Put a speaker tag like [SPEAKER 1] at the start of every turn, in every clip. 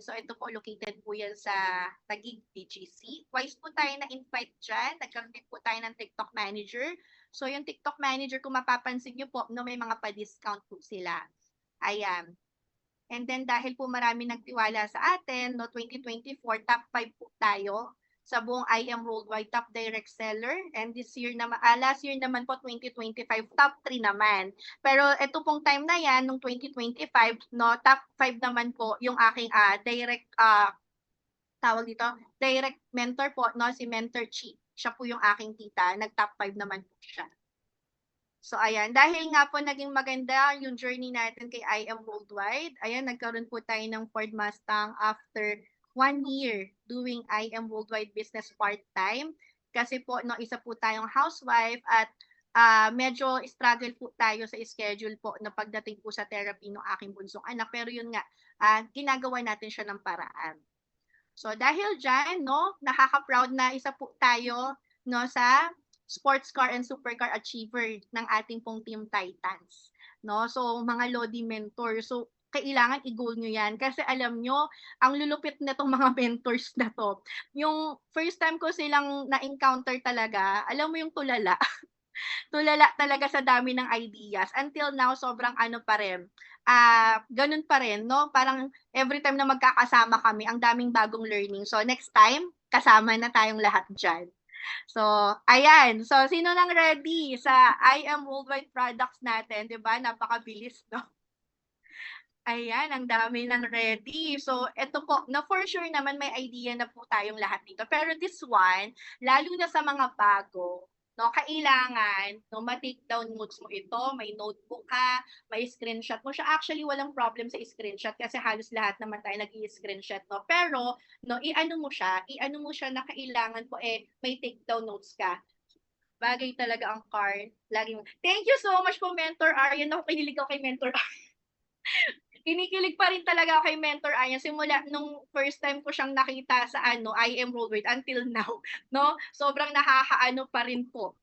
[SPEAKER 1] So ito po, located po yan sa Taguig, BGC. Twice po tayo na-invite dyan. Nagkaroon din po tayo ng TikTok manager. So yung TikTok manager, kung mapapansin nyo po, no, may mga pa-discount po sila. Ayan. And then dahil po marami nagtiwala sa atin, no, 2024, top 5 po tayo sa buong IM Worldwide Top Direct Seller. And this year naman, last year naman po, 2025, top 3 naman. Pero ito pong time na yan, nung 2025, no, top 5 naman po yung aking direct, tawag dito, direct mentor po, no, si Mentor Chi. Siya po yung aking tita, nag-top 5 naman po siya. So ayan, dahil nga po naging maganda yung journey natin kay IM Worldwide, ayan, nagkaroon po tayo ng Ford Mustang after 1 year doing IM Worldwide business part-time. Kasi po, no, isa po tayong housewife at medyo struggle po tayo sa schedule po na pagdating po sa therapy ng aking bunsong anak. Pero yun nga, ginagawa natin siya ng paraan. So dahil dyan, no, nakaka-proud na isa po tayo, no, sa sports car and supercar achiever ng ating pong Team Titans. No? So mga Lodi mentor. So kailangan i-goal nyo yan. Kasi alam nyo, ang lulupit na itong mga mentors na to. Yung first time ko silang na-encounter talaga, alam mo yung tulala. Tulala talaga sa dami ng ideas. Until now, sobrang ano pa rin, ganun pa rin, no? Parang every time na magkakasama kami, ang daming bagong learning. So, next time, kasama na tayong lahat dyan. So, ayan. So, sino nang ready sa IM Worldwide Products natin? 'Di ba? Napakabilis, no? Ayan, ang dami ng ready. So, eto po, na for sure naman may idea na po tayong lahat dito. Pero this one, lalo na sa mga bago, no, kailangan, no, ma-take down notes mo ito, may notebook ka, may screenshot mo siya. Actually, walang problem sa screenshot kasi halos lahat naman tayo nag-i-screenshot, no. Pero, no, i-ano mo siya na kailangan po may take down notes ka. Bagay talaga ang card. Laging, thank you so much po, Mentor Aryan. Ako, kinilig ako kay Mentor kinikilig pa rin talaga ako kay Mentor Aya simula nung first time ko siyang nakita sa IM Worldwide until now, no? Sobrang nakakaano pa rin po.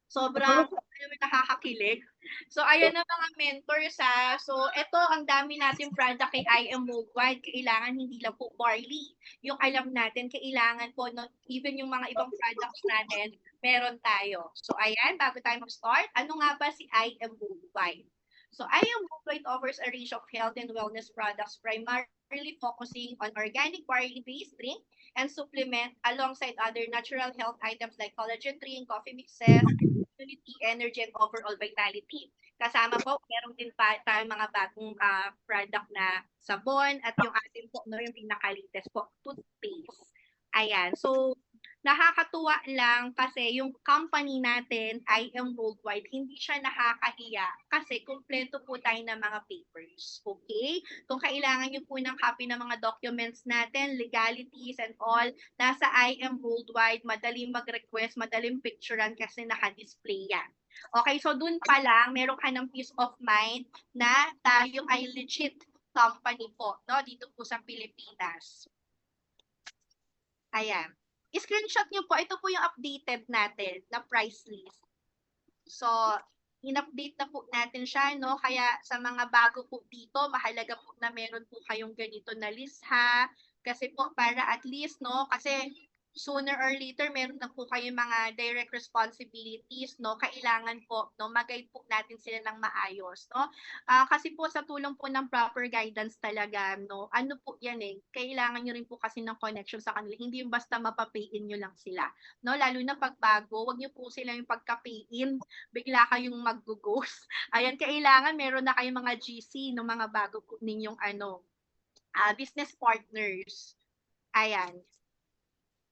[SPEAKER 1] Sobrang alam mo, nakakakilig. So ayan na mga mentors ha. So ito ang dami nating product kay IM Worldwide. Kailangan hindi lang po barley. Yung alam natin, kailangan po, no, even yung mga ibang products natin, meron tayo. So ayan, bago tayo mag-start, ano nga ba si IM Worldwide? So IM Worldwide offers a range of health and wellness products primarily focusing on organic barley-based drink and supplement alongside other natural health items like collagen drink, coffee mixes, immunity, energy, and overall vitality. Kasama po, meron din pa tayong mga bagong product na sabon at yung ating po, no, yung pinaka-latest po, toothpaste. Ayan. So, nakakatuwa lang kasi yung company natin, IM Worldwide, hindi siya nakakahiya kasi kumpleto po tayo ng mga papers. Okay? Kung kailangan nyo po ng copy ng mga documents natin, legalities and all, nasa IM Worldwide, madaling mag-request, madaling picturean kasi naka-display yan. Okay, so dun pa lang, meron ka ng peace of mind na tayo ay legit company po, no, dito po sa Pilipinas. Ayan. I-screenshot nyo po, ito po yung updated natin na price list. So, in-update na po natin siya, no? Kaya sa mga bago po dito, mahalaga po na meron po kayong ganito na list, ha? Kasi po, para at least, no? Kasi sooner or later, meron na po kayong mga direct responsibilities, no? Kailangan po, no? Mag-guide po natin sila ng maayos, no? Kasi po, sa tulong po ng proper guidance talaga, no? Ano po yan kailangan nyo rin po kasi ng connection sa kanila. Hindi yung basta mapapayin nyo lang sila, no? Lalo na pag bago, wag nyo po sila yung pagka-pay-in bigla kayong mag-ghost. Ayan, kailangan meron na kayong mga GC no mga bago ninyong business partners. Ayan.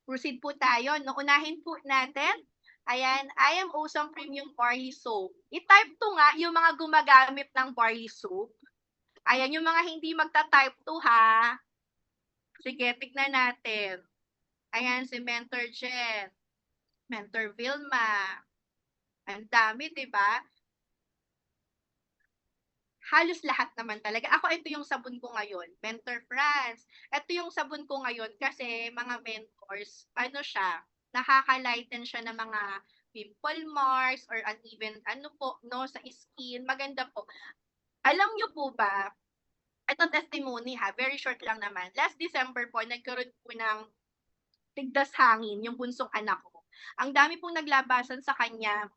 [SPEAKER 1] Proceed po tayo. No, unahin po natin. Ayan, I am Awesome Premium Barley Soap. I-type to nga yung mga gumagamit ng barley soap. Ayan, yung mga hindi magta-type to ha. Sige, tignan natin. Ayan, si Mentor Jen. Mentor Vilma. Ang dami, di ba? Halos lahat naman talaga. Ako, ito yung sabon ko ngayon, Mentor France. Ito yung sabon ko ngayon kasi mga mentors, ano siya, nakaka-lighten siya ng mga pimple marks or uneven, ano po, no, sa skin. Maganda po. Alam nyo po ba, ito testimony ha, very short lang naman. Last December po, nagkaroon po ng tigdas hangin yung bunsong anak ko. Ang dami pong naglabasan sa kanya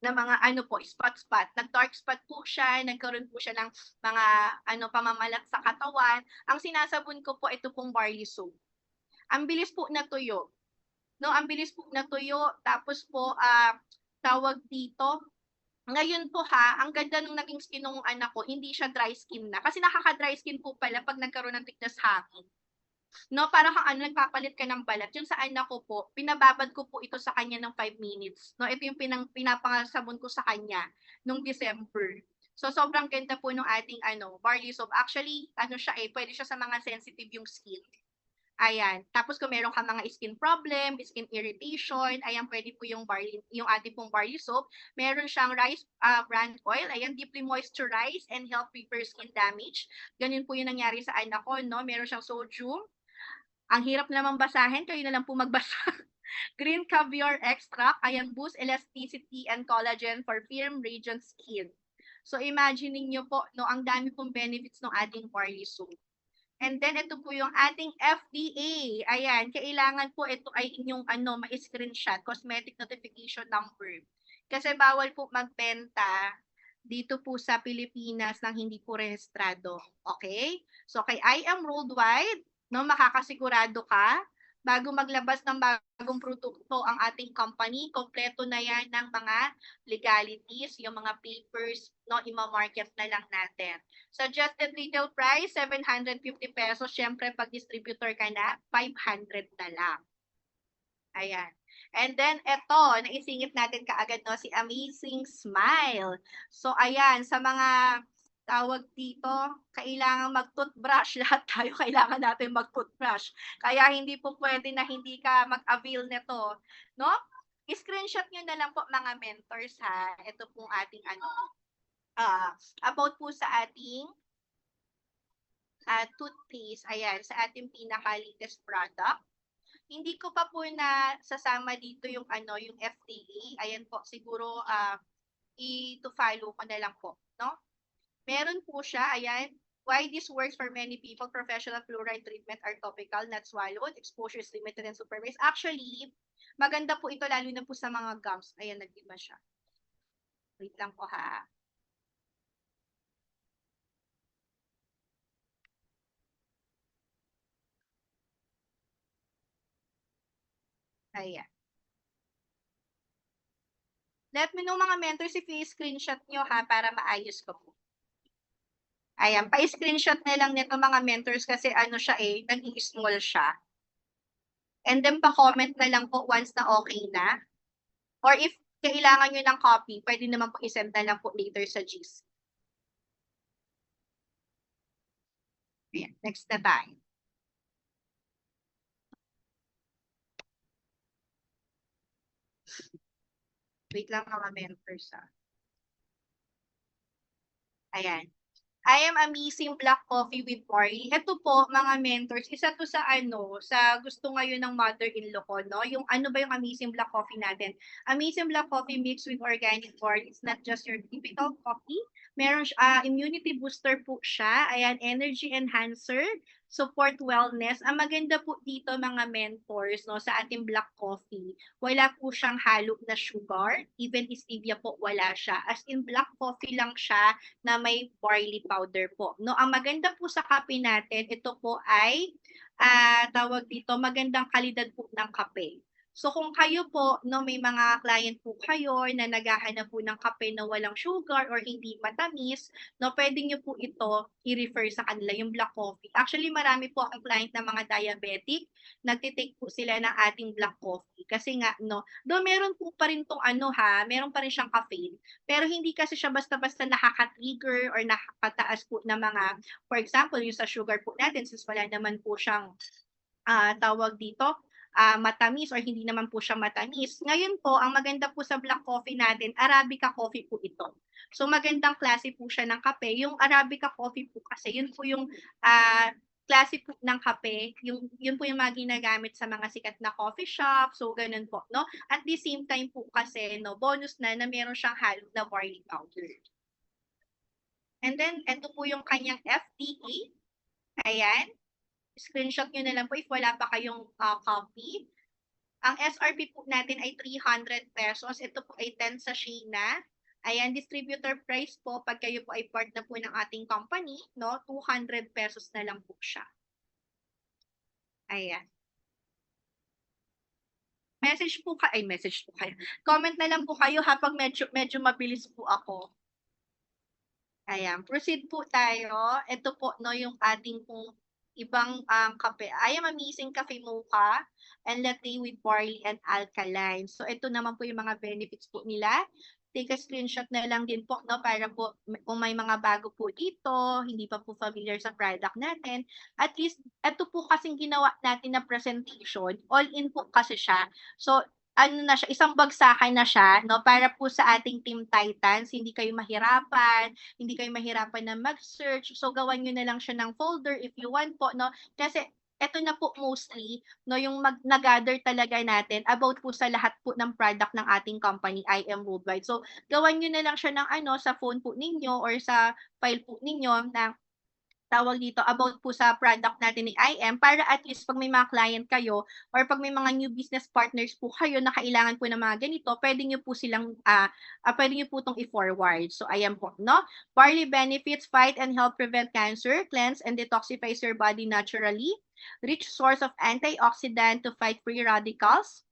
[SPEAKER 1] na mga ano po, spot-spot. Nag-dark spot po siya, nagkaroon po siya ng mga pamamalat sa katawan. Ang sinasabon ko po, ito pong barley soap. Ang bilis po natuyo. No, ang bilis po natuyo. Tapos po, tawag dito, ngayon po ha, ang ganda nung naging skin ng anak ko, hindi siya dry skin na. Kasi nakaka-dry skin po pala pag nagkaroon ng tignas hangin. No, parang kang nagpapalit ka ng balat. Yung sa anak ko po, pinababad ko po ito sa kanya ng 5 minutes. No, ito yung pinapangasabon ko sa kanya nung December. So, sobrang ganda po nung ating barley soap. Actually, siya pwede siya sa mga sensitive yung skin. Ayan. Tapos kung meron ka mga skin problem, skin irritation, ayan, pwede po yung ating pong barley soap. Meron siyang rice bran oil, ayan, deeply moisturize and help repair skin damage. Ganun po yung nangyari sa anak ko, no? Meron siyang sodium. Ang hirap namang basahin, kayo na lang po magbasa. Green caviar extract, ayan, boost elasticity and collagen for firm, radiant skin. So imagine niyo po, no, ang dami pong benefits ng ating barley soap. And then ito po yung ating FDA. Ayan, kailangan po ito ay inyong ma-screenshot, cosmetic notification number. Kasi bawal po magbenta dito po sa Pilipinas ng hindi po rehistrado. Okay? So kay I Am Worldwide, no, makakasigurado ka bago maglabas ng bagong produkto ang ating company, kompleto na yan ng mga legalities, yung mga papers, no, ima-market na lang natin. Suggested retail price, 750 pesos. Siyempre, pag distributor ka na, 500 na lang. Ayan. And then, eto, naisingit natin kaagad, no, si Amazing Smile. So, ayan, sa mga tawag dito, kailangan mag-toothbrush. Lahat tayo kailangan natin mag-toothbrush. Kaya hindi po pwede na hindi ka mag-avail nito. No? I-screenshot nyo na lang po mga mentors ha. Ito pong ating about po sa ating toothpaste. Ayan, sa ating pinaka-latest product. Hindi ko pa po na sasama dito yung yung FDA. Ayan po, siguro i-follow ko na lang po, no? Meron po siya, ayan, why this works for many people, professional fluoride treatment are topical, not swallowed, exposure is limited and supervised. Actually, maganda po ito lalo na po sa mga gums. Ayan, nag-iba siya. Wait lang po ha. Ayan. Let me know mga mentors if i-screenshot nyo ha para maayos ko po. Ayan, pa-screenshot na lang nito mga mentors kasi siya nag-i-small siya. And then pa-comment na lang po once na okay na. Or if kailangan nyo ng copy, pwede naman po i-send na lang po later sa GC. Ayan, next na tayo. Wait lang mga mentors ha. Ayan. I am amazing black coffee with barley. Ito po, mga mentors, isa to sa sa gusto ngayon ng mother-in-law ko, no? Yung ba yung amazing black coffee natin? Amazing black coffee mixed with organic barley. It's not just your typical coffee. Meron immunity booster po siya. Ayan, energy enhancer, support wellness. Ang maganda po dito mga mentors, no, sa ating black coffee, wala po siyang halo na sugar. Even stevia po, wala siya. As in, black coffee lang siya na may barley powder po. No, ang maganda po sa kape natin, ito po ay tawag dito, magandang kalidad po ng kape. So kung kayo po, no, may mga client po kayo na naghahanap po ng kape na walang sugar or hindi matamis, no, pwede nyo po ito i-refer sa kanila, yung black coffee. Actually, marami po akong client na mga diabetic, nagtitake po sila ng ating black coffee. Kasi nga, no, do meron po pa rin tong meron pa rin siyang caffeine. Pero hindi kasi siya basta-basta nakaka-trigger or nakakataas po ng mga, for example, yung sa sugar po natin, since wala naman po siyang tawag dito, matamis or hindi naman po siya matamis. Ngayon po, ang maganda po sa black coffee natin, Arabica coffee po ito. So magandang klase po siya ng kape. Yung Arabica coffee po kasi, yun po yung klase po ng kape, yun po yung mga ginagamit sa mga sikat na coffee shop, so ganun po, no? At the same time po kasi, no, bonus na meron siyang halo na barley powder. And then, ito po yung kanyang FDA. Ayan. Screenshot nyo na lang po if wala pa kayong copy. Ang SRP po natin ay 300 pesos. Ito po ay 10 sachet na. Ayan, distributor price po, pag kayo po ay part na po ng ating company, no, 200 pesos na lang po siya. Ayan. Message po kayo. Comment na lang po kayo habang medyo mabilis po ako. Ayan, proceed po tayo. Ito po no yung ating pong ibang kape. I am amazing cafe mocha and latte with barley and alkaline. So ito naman po yung mga benefits po nila. Take a screenshot na lang din po no para po kung may mga bago po dito, hindi pa po familiar sa product natin. At least ito po kasing ginawa natin na presentation, all in po kasi siya. So ano na siya, isang bagsakan na siya, no, para po sa ating Team Titans, hindi kayo mahirapan na mag-search. So, gawan nyo na lang siya ng folder if you want po, no? Kasi, eto na po mostly, no, yung nag-gather talaga natin about po sa lahat po ng product ng ating company, IM Worldwide. So, gawan nyo na lang siya ng sa phone po ninyo or sa file po ninyo na tawag dito, about po sa product natin ni IM para at least pag may mga client kayo or pag may mga new business partners po kayo na kailangan po ng mga ganito, pwede nyo po silang, pwede nyo po itong i-forward. So, ayan po, no? Barley benefits, fight and help prevent cancer, cleanse and detoxifies your body naturally, rich source of antioxidant to fight free radicals,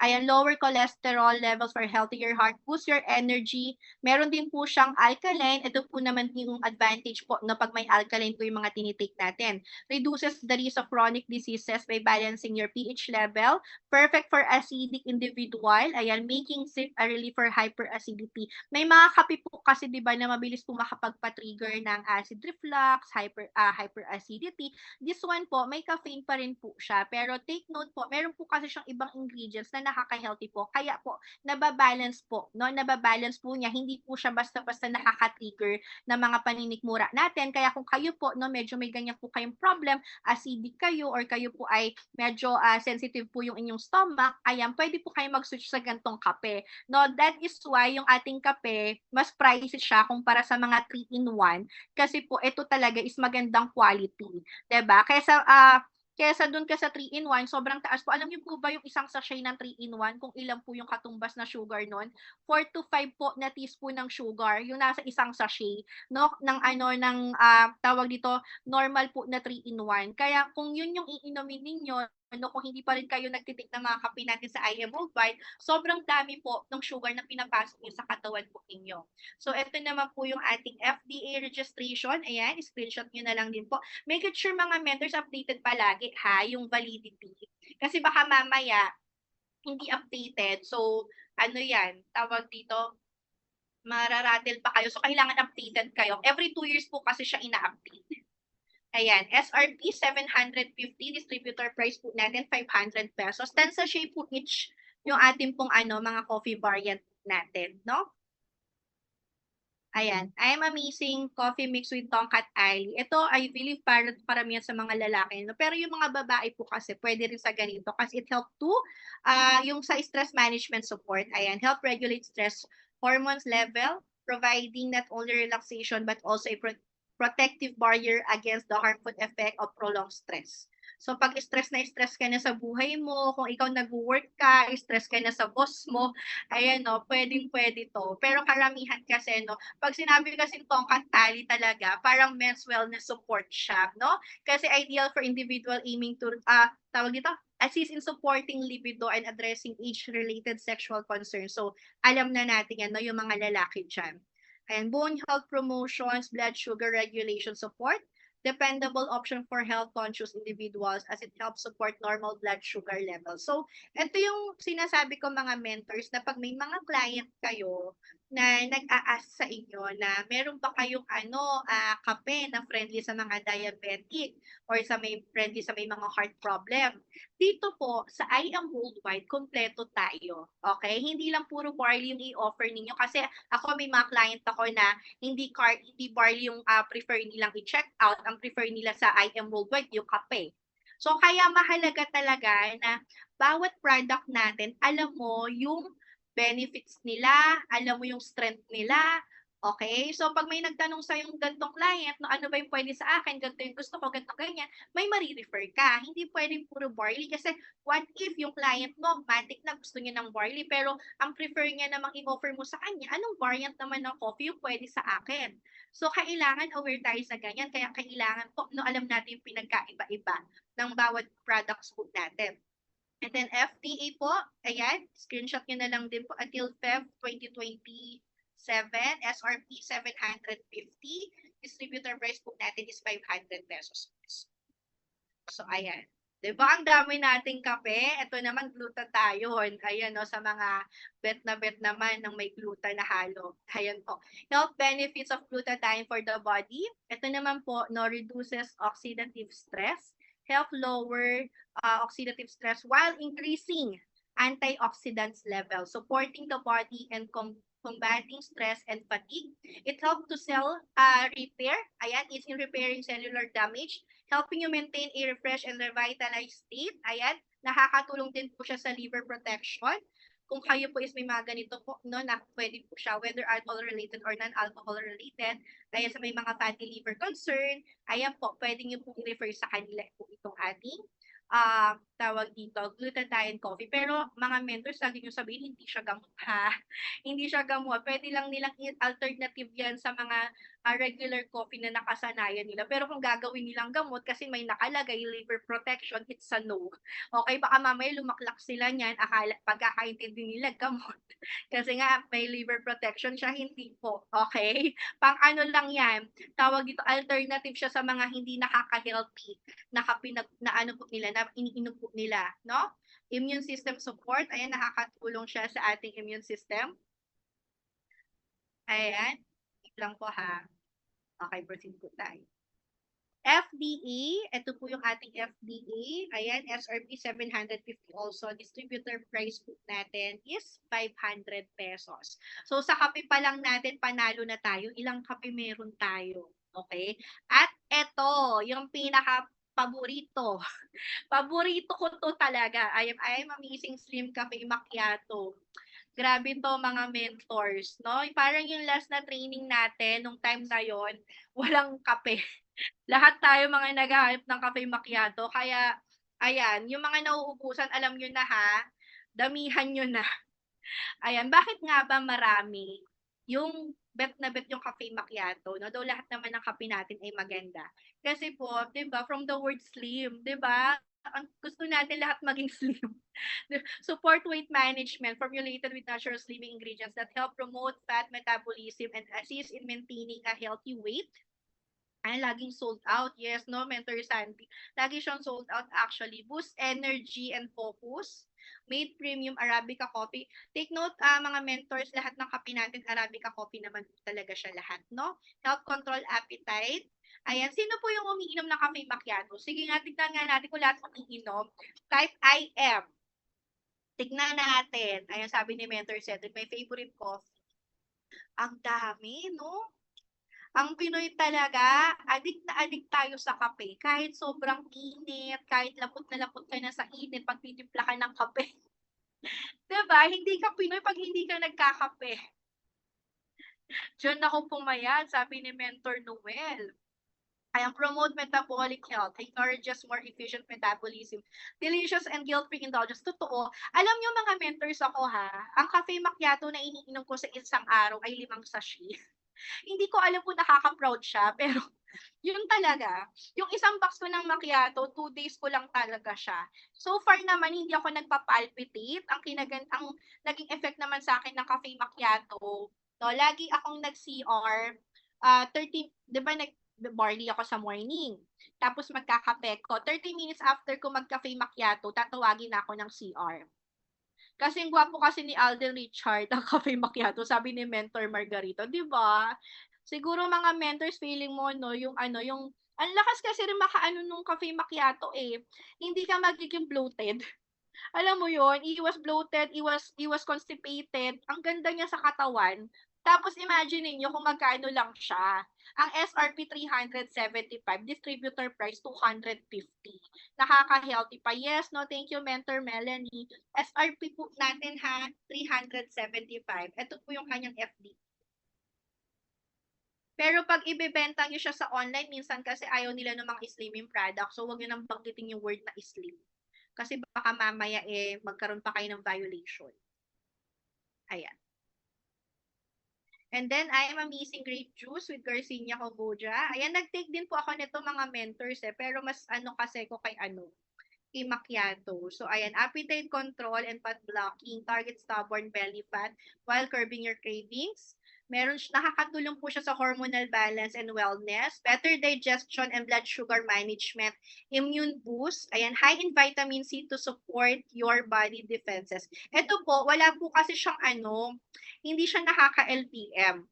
[SPEAKER 1] ayan, lower cholesterol levels for healthier heart, boost your energy. Meron din po siyang alkaline. Ito po naman yung advantage po na pag may alkaline po yung mga tinitake natin. Reduces the risk of chronic diseases by balancing your pH level. Perfect for acidic individual. Ayan, making sip a relief for hyperacidity. May mga kape po kasi 'di ba na mabilis po makapagpa-trigger ng acid reflux, hyperacidity. This one po, may caffeine pa rin po siya. Pero take note po, meron po kasi siyang ibang ingredients na nakaka-healthy po. Kaya po, nababalance po, no? Nababalance po niya. Hindi po siya basta-basta nakaka-trigger ng mga paninikmura natin. Kaya kung kayo po, no, medyo may ganyan po kayong problem, acidic kayo or kayo po ay medyo sensitive po yung inyong stomach, ayan, pwede po kayo mag-switch sa gantong kape. No, that is why yung ating kape, mas pricey siya kumpara sa mga 3-in-1 kasi po ito talaga is magandang quality. 'Di ba? Kaysa dun ka sa 3-in-1, sobrang taas po. Alam niyo po ba yung isang sachet ng 3-in-1 kung ilan po yung katumbas na sugar nun? 4 to 5 po na teaspoon ng sugar, yung nasa isang sachet, no? Tawag dito, normal po na 3-in-1. Kaya kung yun yung iinumin ninyo, ano, kung hindi pa rin kayo nagtitik ng mga kape natin sa IM Worldwide, sobrang dami po ng sugar na pinapasok niyo sa katawan po ninyo. So, ito naman po yung ating FDA registration. Ayan, screenshot nyo na lang din po. Make it sure mga mentors updated palagi ha, yung validity. Kasi baka mamaya, hindi updated. So, ano yan, tawag dito, mararatel pa kayo. So, kailangan updated kayo. Every 2 years po kasi siya ina-update. Ayan, SRP 750, distributor price po natin 500 pesos. 10 sachet po each yung ating pong mga coffee variant natin, no? Ayan, I'm amazing coffee mix with Tongkat Ali. Ito, I believe para paramihan sa mga lalaki, no? Pero yung mga babae po kasi pwede rin sa ganito kasi it help to yung sa stress management support. Ayan, help regulate stress hormones level, providing not only relaxation but also a protective barrier against the harmful effect of prolonged stress. So pag stress ka na sa buhay mo, kung ikaw nag-work ka, stress ka na sa boss mo, ayan no, pwedeng-pwede to. Pero karamihan kasi no, pag sinabi kasi tongkat tali talaga, parang men's wellness support siya, no? Kasi ideal for individual aiming to, tawag dito, assist in supporting libido and addressing age-related sexual concerns. So, alam na natin yan, no, yung mga lalaki dyan. And bone health promotions, blood sugar regulation support, dependable option for health-conscious individuals as it helps support normal blood sugar levels. So, ito yung sinasabi ko mga mentors na pag may mga client kayo na nag-a-ask sa inyo na meron ba kayong kape na friendly sa mga diabetic or sa may friendly sa may mga heart problem. Dito po sa IM Worldwide, kompleto tayo. Okay? Hindi lang puro barley yung i-offer ninyo kasi ako may mga client ako na hindi barley yung prefer nilang i-check out, ang prefer nila sa IM Worldwide yung kape. So kaya mahalaga talaga na bawat product natin, alam mo yung benefits nila, alam mo yung strength nila, Okay? So, pag may nagtanong sa'yong ganitong client, no, ano ba yung pwede sa akin, ganito yung gusto ko, ganito, ganyan, may mare-refer ka. Hindi pwedeng puro barley kasi what if yung client mo, matic na gusto niya ng barley, pero ang prefer niya namang i-offer mo sa kanya, anong variant naman ng coffee yung pwede sa akin? So, kailangan aware tayo sa ganyan. Kaya kailangan po, no, alam natin yung pinagkaiba-iba ng bawat products po natin. And then FDA po, ayan, screenshot nyo na lang din po until Feb 2027, SRP 750, distributor price po natin is 500 pesos. So, ayan. Diba ang dami nating kape? Ito naman glutathione. Ayan, no, sa mga bet naman ng may gluta na halo. Ayan po. Health benefits of glutathione for the body. Ito naman po, no, reduces oxidative stress, help lower oxidative stress while increasing antioxidants level, supporting the body and combating stress and fatigue. It helps to cell repair. Ayan, it's in repairing cellular damage, helping you maintain a refreshed and revitalized state. Ayan, nakakatulong din po siya sa liver protection. Kung kayo po is may mga ganito po, no, na pwede po siya, whether alcohol-related or non-alcohol-related, kaya sa may mga fatty liver concern, ayan po, pwede nyo po i-refer sa kanila po itong ating tawag dito, glutathione coffee. Pero mga mentors, lagi nyo sabihin, hindi siya gamot ha. Hindi siya gamot. Pwede lang nilang alternative yan sa mga regular coffee na nakasanayan nila. Pero kung gagawin nilang gamot, kasi may nakalagay liver protection, it's a no. Okay, baka mamaya lumaklak sila niyan, akala, pagkakaintindi nila gamot. Kasi nga may liver protection siya, hindi po. Okay? Pang ano lang yan, tawag dito, alternative siya sa mga hindi nakaka-healthy na na ano po nila, na iniinom po nila, no? Immune system support, ayan, nakakatulong siya sa ating immune system. Ayan, wait lang po ha. Okay, proceed po tayo. FDA, ito po yung ating FDA. Ayan, SRP 750 also. Distributor price po natin is 500 pesos. So sa kape pa lang natin, panalo na tayo. Ilang kape meron tayo? Okay? At ito, yung pinaka paborito. Paborito ko to talaga. I am amazing slim cafe macchiato. Grabe to mga mentors, no? Parang yung last na training natin, nung time na yon, walang kape. Lahat tayo mga naghahanap ng cafe macchiato. Kaya, ayan, yung mga nauubusan, alam nyo na ha, damihan nyo na. Ayan, bakit nga ba marami? Yung bet na bet yung cafe macchiato, no? Though lahat naman ng kape natin ay maganda. Kasi po, 'di ba, from the word slim, 'di ba? Ang gusto natin lahat maging slim. Support weight management formulated with natural slimming ingredients that help promote fat metabolism and assist in maintaining a healthy weight. Ay, laging sold out. Yes, no, Mentor Sandy. Lagi siyang sold out actually. Boost energy and focus. Made premium Arabica coffee. Take note, mga mentors, lahat ng kape natin, Arabica coffee naman talaga siya lahat, no? Help control appetite. Ayan, sino po yung umiinom ng cafe macchiato? Sige nga, tignan nga natin kung lahat umiinom. Type I am. Tignan natin. Ayan, sabi ni Mentor Cedric, my favorite coffee. Ang dami, no? Ang Pinoy talaga, adik tayo sa kape. Kahit sobrang init, kahit lapot na lapot ka na sa init, pag titimpla ka ng kape. Diba? Hindi ka Pinoy pag hindi ka nagkakape. Diyan ako pumayat, sabi ni Mentor Noel. Ayan, promote metabolic health, encourages more efficient metabolism, delicious and guilt-free indulgence. Totoo. Alam nyo mga mentors ako ha, ang cafe macchiato na iniinom ko sa isang araw ay 5 sachet. Hindi ko alam kung nakaka-proud siya, pero yun talaga. Yung isang box ko ng macchiato, 2 days ko lang talaga siya. So far naman, hindi ako nagpa-palpitate. Ang naging effect naman sa akin ng cafe macchiato, no, lagi akong nag-CR, 30, di ba barley ako sa morning. Tapos magkakape ko. 30 minutes after ko mag-cafe macchiato, tatawagin na ako ng CR. Kasi gwapo kasi ni Alden Richard ang cafe macchiato, sabi ni Mentor Margarito, 'di ba? Siguro mga mentors feeling mo no, yung ano, yung ang lakas kasi rin makaano nung cafe macchiato eh. Hindi ka magiging bloated. Alam mo yon, was bloated, was constipated. Ang ganda niya sa katawan. Tapos imagine niyo kung magkano lang siya. Ang SRP 375, distributor price 250. Nakaka-healthy pa. Yes, no, thank you Mentor Melanie. SRP po natin ha, 375. Ito po yung kanyang FD. Pero pag ibebenta niyo siya sa online, minsan kasi ayaw nila ng mga slimming product. So, wag niyo nang banggitin yung word na slim. Kasi baka mamaya magkaroon pa kayo ng violation. Ayan. And then, I am amazing grape juice with Garcinia Kombucha. Ayan, nag-take din po ako nito mga mentors pero mas kasi ko kay kay macchiato. So, ayan, appetite control and fat blocking, target stubborn belly fat while curbing your cravings. Nakakatulong po siya sa hormonal balance and wellness, better digestion and blood sugar management, immune boost, ayan, high in vitamin C to support your body defenses. Ito po, wala po kasi siyang hindi siya nakaka-LPM.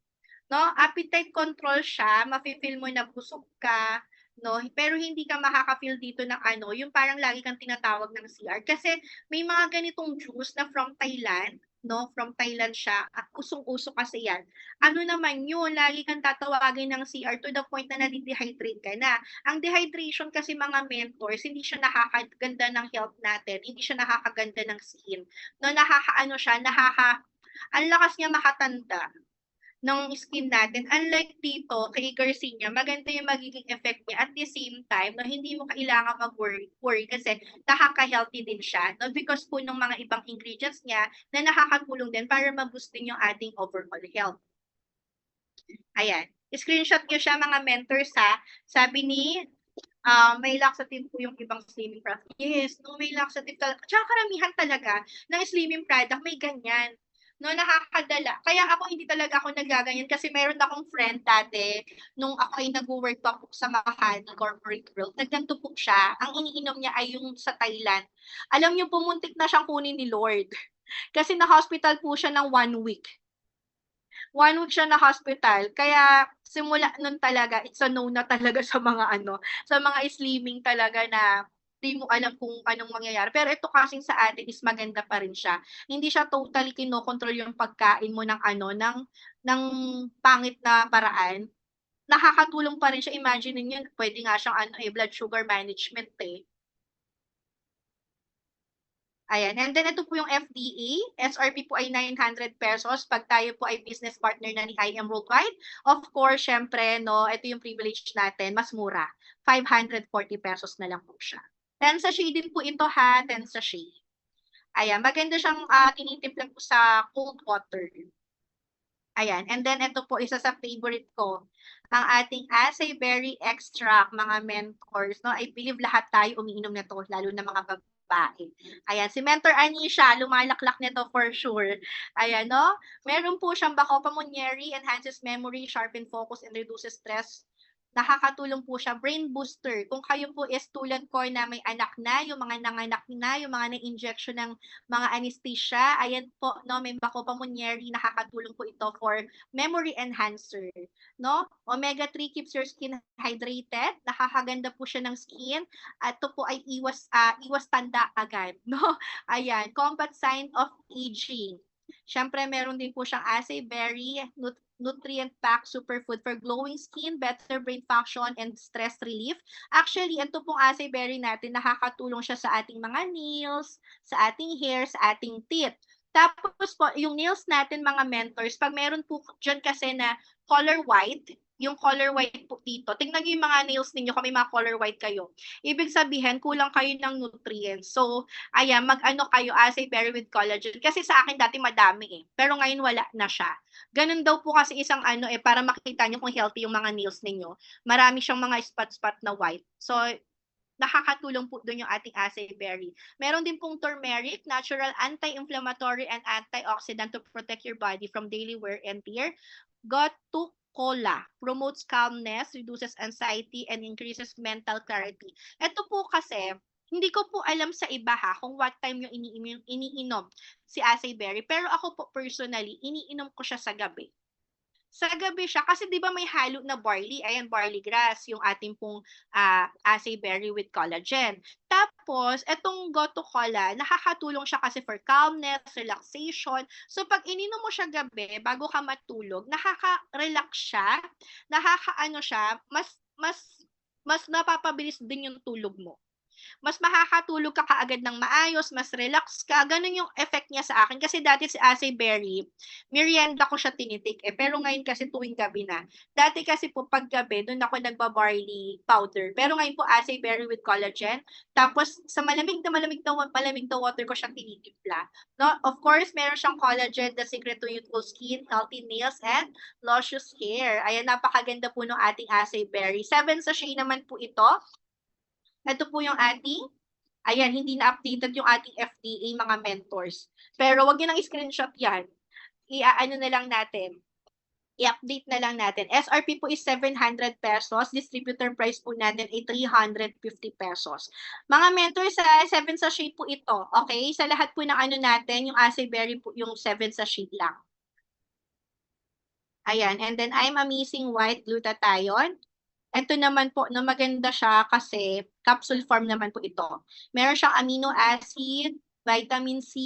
[SPEAKER 1] No, appetite control siya, mafi-feel mo na busog ka, no? Pero hindi ka makaka-feel dito ng yung parang lagi kang tinatawag ng CR. Kasi may mga ganitong juice na from Thailand, no? From Thailand siya. At usong-uso kasi yan. Ano naman yun, lagi kang tatawagin ng CR to the point na nadi-dehydrate ka na. Ang dehydration kasi mga mentors, hindi siya nakakaganda ng health natin, hindi siya nakakaganda ng skin. No, ang lakas niya makatanda ng skin natin. Unlike dito, kay Garcinia, maganda yung magiging effect niya. At the same time, no, hindi mo kailangan mag-worry kasi nakaka-healthy din siya. No, because po ng mga ibang ingredients niya na nakakatulong din para ma-boost din yung ating overall health. Ayan. Screenshot niyo siya mga mentors ha. Sabi ni may laxative po yung ibang slimming product. Yes, no, may laxative talaga. Tsaka karamihan talaga ng slimming product may ganyan. No, nakakadala. Kaya ako hindi talaga ako nagaganyan kasi meron akong friend dati nung ako ay nag-work pa po sa Makati Corporate World. Nagganto po siya. Ang iniinom niya ay yung sa Thailand. Alam niyo, pumuntik na siyang kunin ni Lord. Kasi na-hospital po siya ng 1 week. 1 week siya na hospital. Kaya simula nun talaga, it's a no na talaga sa mga sa mga slimming talaga na di mo alam kung anong mangyayari. Pero ito kasing sa atin is maganda pa rin siya. Hindi siya totally kinokontrol yung pagkain mo ng ng pangit na paraan. Nakakatulong pa rin siya. Imagine niyo, pwede nga siyang blood sugar management eh. Ayan. And then ito po yung FDA. SRP po ay 900 pesos pag tayo po ay business partner na ni IM Worldwide. Of course, syempre, no, ito yung privilege natin, mas mura. 540 pesos na lang po siya. 10 sachet din po ito ha, 10 sachet. Ayan, maganda siyang tinitimpla po sa cold water. Ayan, and then ito po, isa sa favorite ko, ang ating acai berry extract, mga mentors, no? I believe lahat tayo umiinom nito, lalo na mga babae. Ayan, si Mentor Anisha, lumalaklak nito for sure. Ayan, no? Meron po siyang Bacopa Monnieri, enhances memory, sharpen focus, and reduces stress. Nakakatulong po siya, brain booster. Kung kayo po is tulad ko na may anak na, yung mga nanganak na, yung mga na-injection ng mga anesthesia, ayan po, no, may Bacopa Monnieri, nakakatulong po ito for memory enhancer, no? Omega-3 keeps your skin hydrated, nakakaganda po siya ng skin, at ito po ay iwas tanda agad, no? Ayan, combat sign of aging. Siyempre, meron din po siyang acai berry, nutrient-packed superfood for glowing skin, better brain function, and stress relief. Actually, ito pong acai berry natin, nakakatulong siya sa ating mga nails, sa ating hair, sa ating teeth. Tapos po, yung nails natin, mga mentors, pag meron po dyan kasi na color white, yung color white po dito, tingnan niyo yung mga nails ninyo kung may mga color white kayo. Ibig sabihin, kulang kayo ng nutrients. So, ayan, mag-ano kayo, acai berry with collagen. Kasi sa akin dati madami eh. Pero ngayon wala na siya. Ganun daw po kasi isang para makita niyo kung healthy yung mga nails ninyo. Marami siyang mga spot-spot na white. So, nakakatulong po doon yung ating acai berry. Meron din pong turmeric, natural anti-inflammatory and antioxidant to protect your body from daily wear and tear. Gotu Cola promotes calmness, reduces anxiety, and increases mental clarity. Ito po kasi, hindi ko po alam sa iba ha, kung what time yung iniinom si acai berry. Pero ako po personally, iniinom ko siya sa gabi. Sa gabi siya kasi 'di ba may halo na barley, ayan barley grass, yung ating pong acai berry with collagen. Tapos etong Gotu Kola, nakakatulong siya kasi for calmness, relaxation. So pag ininom mo siya gabi bago ka matulog, nakaka-relax siya, nakakaano siya, mas napapabilis din yung tulog mo. mas makakatulog ka kaagad ng maayos, mas relax ka, gano'n yung effect niya sa akin. Kasi dati si Acai Berry, merienda ko siya tinitik, pero ngayon kasi tuwing gabi na. Dati kasi po 'pag gabi dun ako nagba-barley powder, pero ngayon po Acai Berry with collagen, tapos sa malamig na water ko siya tinitimpla, 'no. Of course, meron siyang collagen, the secret to youthful skin, healthy nails, and luscious hair. Ayan, napakaganda po nung ating Acai Berry. 7 sachet naman po ito. Ito po yung ating ayan, hindi na updated yung ating FDA mga mentors. Pero wag niyo ng screenshot 'yan. I-aano na lang natin, i-update na lang natin. SRP po is ₱700, distributor price po natin ay ₱350. Mga mentors, sa 7 sachet po ito, okay? Sa lahat po ng ano natin, yung Acai Berry po yung 7 sachet lang. Ayan, and then I'm Amazing White Glutathione. Ito naman po 'no, maganda siya kasi capsule form naman po ito. Meron siyang amino acid, vitamin C,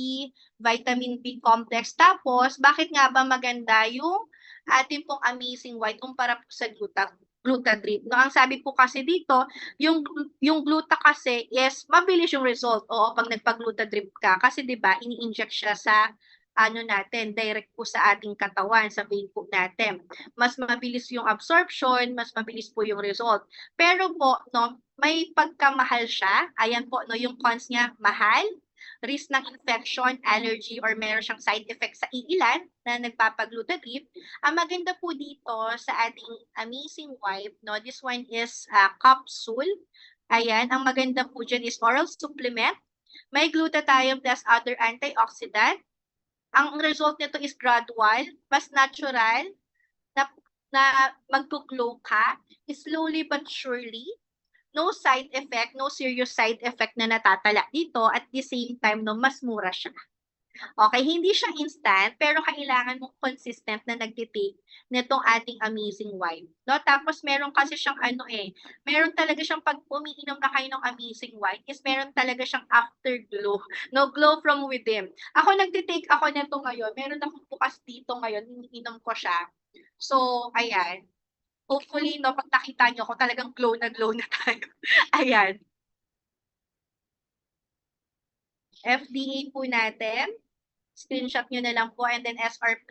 [SPEAKER 1] vitamin B complex. Tapos bakit nga ba maganda yung ating pong Amazing White kumpara po sa Glutadrip 'no? Ang sabi po kasi dito, yung gluta kasi is mabilis yung result, oo, 'pag nagpa-Glutadrip ka. Kasi 'di ba ini-inject siya sa ano natin, direct po sa ating katawan, sa vein po natin. Mas mabilis yung absorption, mas mabilis po yung result. Pero po 'no, may pagkamahal siya, ayan po 'no, yung cons niya, mahal, risk ng infection, allergy, or meron siyang side effects sa iilan na nagpapa-Glutadrip. Ang maganda po dito sa ating Amazing White 'no, this one is, capsule. Ayan, ang maganda po diyan is oral supplement, may glutathione plus other antioxidant. Ang result nito is gradual, mas natural, na na maggo-glow ka, slowly but surely, no side effect, no serious side effect na natatala dito, at the same time 'no, mas mura siya. Okay, hindi siya instant, pero kailangan mong consistent na nagte-take nitong ating Amazing White 'no. Tapos meron kasi siyang ano, meron talaga siyang 'pag umiinom na kayo ng Amazing White is meron talaga siyang afterglow 'no, glow from within. Ako nagte-take ako nito ngayon, meron akong bukas dito ngayon, iniinom ko siya. So ayan, hopefully 'no, 'pag nakita niyo ako talagang glow na tayo. Ayan, FDA po natin. Screenshot niyo na lang po, and then SRP,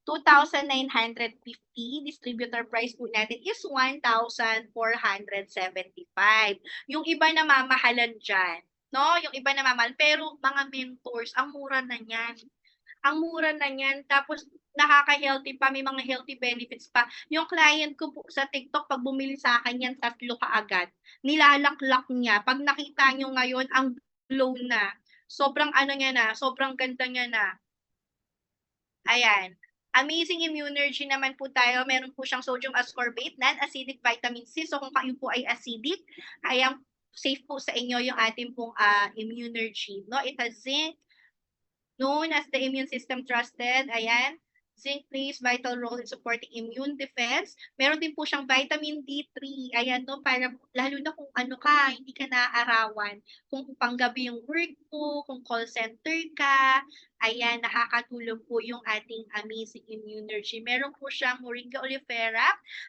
[SPEAKER 1] 2,950. Distributor price po natin is 1,475. Yung iba namamahalan diyan, 'no, yung iba namamahal, pero mga mentors ang mura na niyan. Ang mura na niyan, tapos nakaka-healthy pa, may mga healthy benefits pa. Yung client ko po sa TikTok 'pag bumili sa'kin niyan, 3 kaagad. Nilalaklak niya, 'pag nakita niyo ngayon ang glow na. Sobrang ano niya na, sobrang ganda niya na. Ayan. Amazing Immunergy naman po tayo, meron po siyang sodium ascorbate, non-acidic vitamin C. So kung kayo po ay acidic, ayan, safe po sa inyo yung ating pong, Immunergy 'no. It has zinc, known as the immune system trusted, ayan. Zinc plays vital role in supporting immune defense. Meron din po siyang vitamin D3, ayan 'no, para lalo na kung ano ka, hindi ka naaarawan, kung panggabi yung work mo, kung call center ka, ayan, nakakatulong po yung ating Amazing Immunergy. Meron po siyang Moringa oleifera.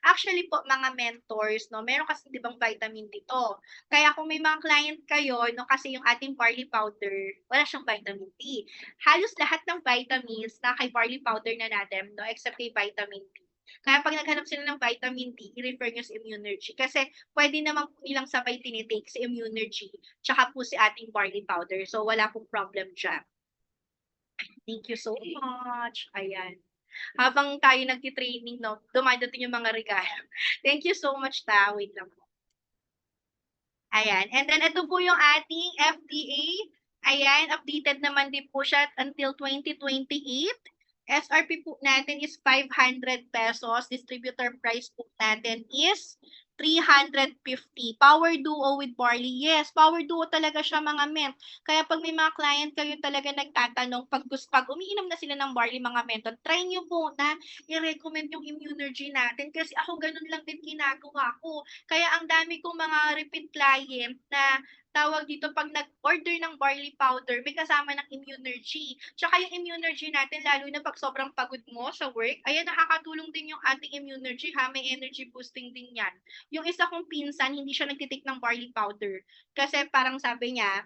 [SPEAKER 1] Actually po mga mentors 'no, meron kasi 'di bang vitamin dito. Kaya kung may mga client kayo 'no, kasi yung ating barley powder, wala siyang vitamin D. Halos lahat ng vitamins na kay barley powder na natin 'no, except kay vitamin D. Kaya 'pag naghanap sila ng vitamin D, i-refer niyo sa Immunergy kasi puwede naman po nilang sabay tini-take si Immunergy tsaka po si ating barley powder. So, wala pong problem diyan. Thank you so much. Ayan. Habang tayo nagti-training 'no, dumadating yung mga regalo. Thank you so much wait lang po. Ayan, and then ito po yung ating FDA. Ayan, updated naman din po siya until 2028. SRP po natin is ₱500. Distributor price po natin is 350. Power Duo with barley. Yes, Power Duo talaga siya mga men. Kaya 'pag may mga client kayo talaga nagtatanong 'pag umiinom na sila ng barley mga mentor, try niyo muna i-recommend yung Immunergy natin kasi ako gano'n lang din ginagawa ko. Kaya ang dami kong mga repeat client na tawag dito, pag nag-order ng barley powder, may kasama ng Immunergy. Tsaka yung Immunergy natin, lalo na pag sobrang pagod mo sa work, ayan, nakakatulong din yung ating Immunergy ha, may energy boosting din yan. Yung isa kong pinsan, hindi siya nagtitik ng barley powder. Kasi parang sabi niya,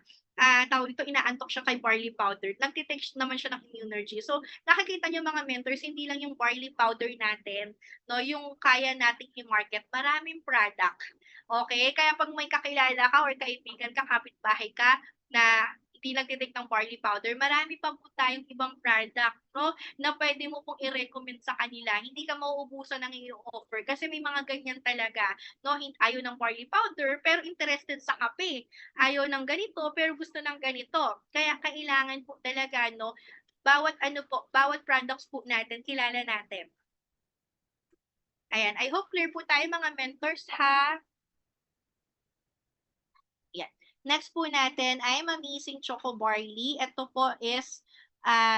[SPEAKER 1] tawag dito, inaantok siya kay barley powder. Nagtitake naman siya ng Immunergy. So, nakikita niyo mga mentors, hindi lang yung barley powder natin, no, yung kaya nating i-market, maraming product. Okay? Kaya pag may kakilala ka or kaibigan ka, kapitbahay ka, na hindi nagtitik ng barley powder, marami pa po tayong ibang product, no, na pwede mo pong i-recommend sa kanila. Hindi ka mauubusan ng iyong offer kasi may mga ganyan talaga, no, ayaw ng barley powder pero interested sa kape. Ayaw ng ganito pero gusto ng ganito. Kaya kailangan po talaga, no, bawat ano po, bawat products po natin, kilala natin. Ayan, I hope clear po tayo mga mentors ha. Yan. Next po natin ay Amazing Choco Barley. Ito po is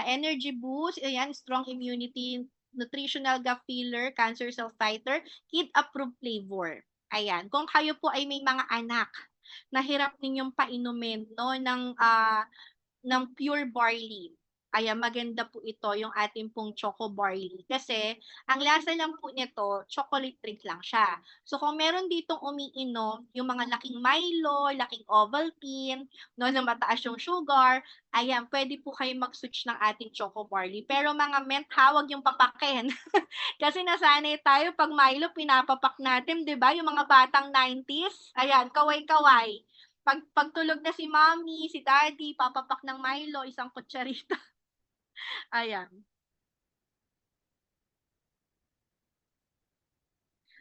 [SPEAKER 1] energy boost, ayan, strong immunity, nutritional gap filler, cancer cell fighter, kid-approved flavor. Ayan. Kung kayo po ay may mga anak na hirap ninyong painumin no, ng pure barley. Kaya maganda po ito, yung ating pong Choco Barley. Kasi, ang lasa lang po nito, chocolate drink lang siya. So, kung meron ditong umiinom, yung mga laking Milo, laking Ovaltine, no, na mataas yung sugar, ayan, pwede po kayo mag-switch ng ating Choco Barley. Pero mga ment, hawag yung papakin. Kasi nasanay tayo, pag Milo, pinapapak natin, di ba? Yung mga batang 90s, ayan, kaway-kaway. Pagtulog na si mommy, si daddy, papapak ng Milo, isang kutsarita. Ayan.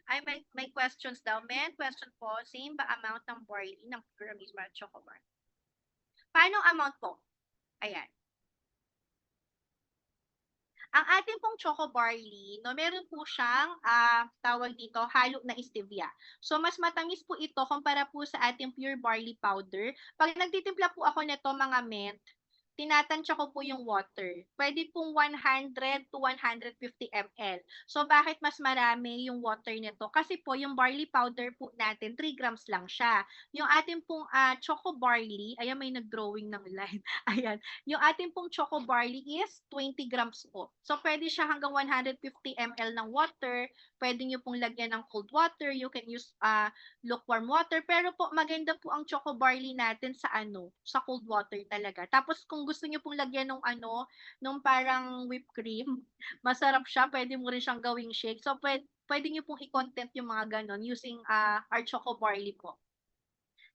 [SPEAKER 1] Ay, may questions daw. May question po, same ba amount ng barley ng pure mismo at choco bar? Paano amount po? Ayan. Ang ating pong choco barley, no, meron po siyang tawag dito, halo na stevia. So, mas matamis po ito kumpara po sa ating pure barley powder. Pag nagtitimpla po ako nito mga mint, tinatansya ko po yung water. Pwede pong 100 to 150 ml. So, bakit mas marami yung water nito? Kasi po, yung barley powder po natin, 3 grams lang siya. Yung ating pong choco barley, ayan, may nag-drawing ng line. Ayan. Yung ating pong choco barley is 20 grams po. So, pwede siya hanggang 150 ml ng water. Pwede nyo pong lagyan ng cold water. You can use lukewarm water. Pero po, maganda po ang choco barley natin sa sa cold water talaga. Tapos, kung gusto nyo pong lagyan ng nung parang whipped cream, masarap siya. Pwede mo rin siyang gawing shake. So, pwede nyo pong i-content yung mga ganon using our choco barley po.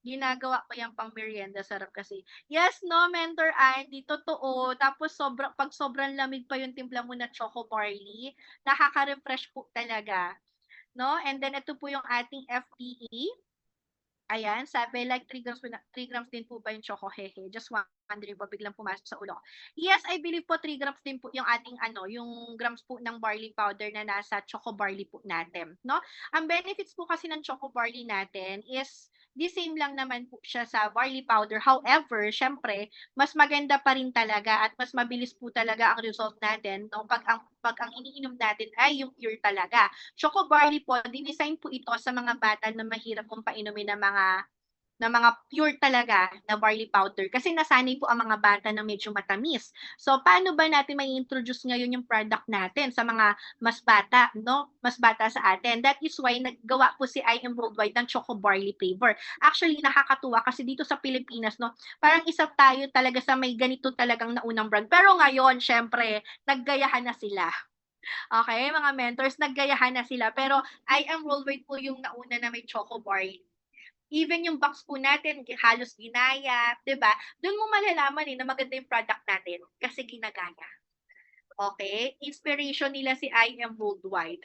[SPEAKER 1] Ginagawa ko yan pang merienda, sarap kasi. Yes, no, Mentor Andy, totoo. Tapos pag sobrang lamig pa yung timpla mo na choco barley, nakaka-refresh po talaga. No? And then ito po yung ating FDE. Ayan, sabi like 3 grams, 3 grams din po ba yung choco hehe? Just wondering po, biglang pumasok sa ulo ko. Yes, I believe po 3 grams din po yung ating yung grams po ng barley powder na nasa choco barley po natin, no? Ang benefits po kasi ng choco barley natin is the same lang naman po siya sa barley powder. However, syempre, mas maganda pa rin talaga at mas mabilis po talaga ang result natin no, pag ang iniinom natin ay yung pure talaga. Choco barley po, dinesign po ito sa mga bata na mahirap kung painumin ng mga pure talaga na barley powder kasi nasanay po ang mga bata na medyo matamis. So, paano ba natin may introduce ngayon yung product natin sa mga mas bata, no? Mas bata sa atin. That is why naggawa po si IM Worldwide ng Choco Barley flavor. Actually, nakakatuwa kasi dito sa Pilipinas, no, parang isa tayo talaga sa may ganito talagang naunang brand. Pero ngayon, syempre, naggayahan na sila. Okay, mga mentors, naggayahan na sila. Pero I am Worldwide po yung nauna na may Choco Barley. Even yung box po natin, halos ginaya, 'di ba? Doon mo malalaman na maganda yung product natin kasi ginagaya. Okay? Inspiration nila si IM Worldwide.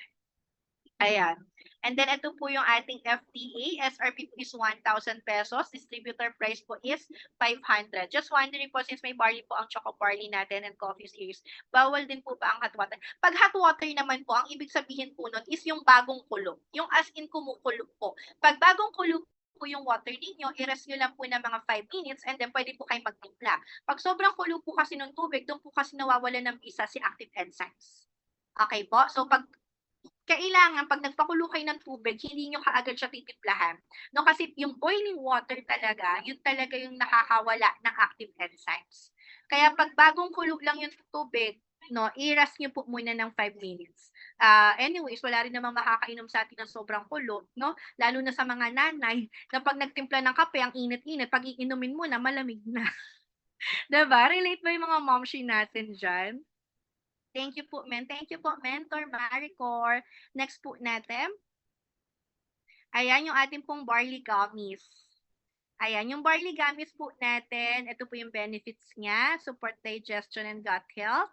[SPEAKER 1] Ayan. And then ito po yung ating FTA. SRP po is 1,000 pesos. Distributor price po is 500. Just wondering po, since may barley po ang choco barley natin and coffee series, bawal din po ba ang hot water? Pag hot water naman po, ang ibig sabihin po nun is yung bagong kulo. Yung as in kumukulo po. Pag bagong kulo po yung water ninyo, i-rest nyo lang po ng mga 5 minutes and then pwede po kayo magtimpla. Pag sobrang kulo po kasi ng tubig, doon po kasi nawawala ng bisa si active enzymes. Okay po? So pag kailangan 'pag nagpakulo kayo ng tubig, hindi niyo kaagad siya titimplahan, 'no, kasi yung boiling water talaga, yun talaga yung nakakawala ng active enzymes. Kaya 'pag bagong kulo lang yung tubig, 'no, i-rest niyo po muna ng 5 minutes. Anyways, wala rin namang makakainom sa atin ng sobrang kulo, 'no, lalo na sa mga nanay na 'pag nagtimpla ng kape ang init-init, 'pag iinumin mo na malamig na, 'di ba? Relate ba yung mga momshi natin diyan? Thank you po, thank you po, Mentor Maricor. Next po natin, ayan yung ating pong barley gummies. Ayan, yung barley gummies po natin, ito po yung benefits niya, support digestion and gut health.